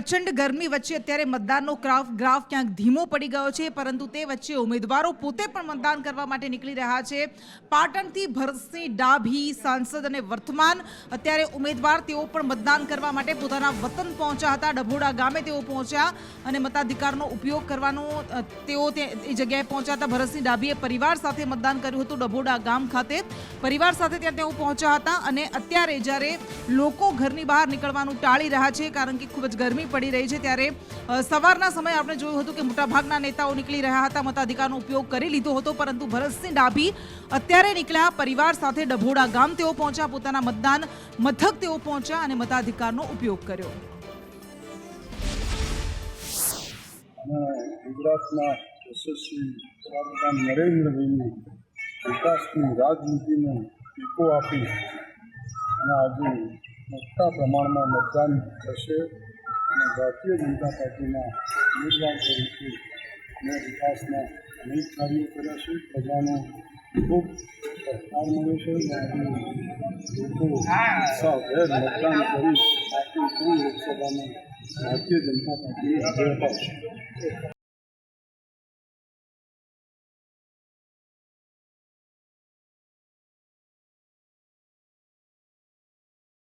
પ્રચંડ ગરમી વચ્ચે અત્યારે મતદાનનો ગ્રાફ ક્યાંક ધીમો પડી ગયો છે, પરંતુ તે વચ્ચે ઉમેદવારો પોતે પણ મતદાન કરવા માટે નીકળી રહ્યા છે। પાટણથી ભરતસિંહ ડાભી સાંસદ અને વર્તમાન અત્યારે ઉમેદવાર તેઓ પણ મતદાન કરવા માટે પોતાના વતન પહોંચ્યા હતા। ડભોડા ગામે તેઓ પહોંચ્યા અને મતાધિકારનો ઉપયોગ કરવાનો તેઓ એ જગ્યાએ પહોંચ્યા હતા। ભરતસિંહ ડાભીએ પરિવાર સાથે મતદાન કર્યું હતું। ડભોડા ગામ ખાતે પરિવાર સાથે ત્યાં તેઓ પહોંચ્યા હતા અને અત્યારે જ્યારે લોકો ઘરની બહાર નીકળવાનું ટાળી રહ્યા છે કારણ કે ખૂબ જ ગરમી પડી રહી છે, ત્યારે સવારના સમયે આપણે જોયું હતું કે મોટાભાગના નેતાઓ નીકળી રહ્યા હતા, મતાધિકારનો ઉપયોગ કરી લીધો હતો, પરંતુ ભરતસિંહ ડાભી અત્યારે નીકળ્યા પરિવાર સાથે ડભોડા ગામ તેઓ પહોંચ્યા, પોતાના મતદાન મથક તેઓ પહોંચ્યા અને મતાધિકારનો ઉપયોગ કર્યો। ગુજરાતના યશસ્વી વડાપ્રધાન નરેન્દ્રભાઈની વિકાસની રાજનીતિને ટેકો આપી અને આજે મોટા પ્રમાણમાં મતદાન થશે અને ભારતીય જનતા પાર્ટીના ઉમેદવાર તરીકે અને વિકાસના અનેક કાર્યો કર્યા છે। પ્રજાનો ખૂબ સહકાર મળ્યો છે અને આજે લોકો ઉત્સાહભેર મતદાન કરી આપણી લોકસભામાં ભારતીય જનતા પાર્ટીને વિજય અપાવશે।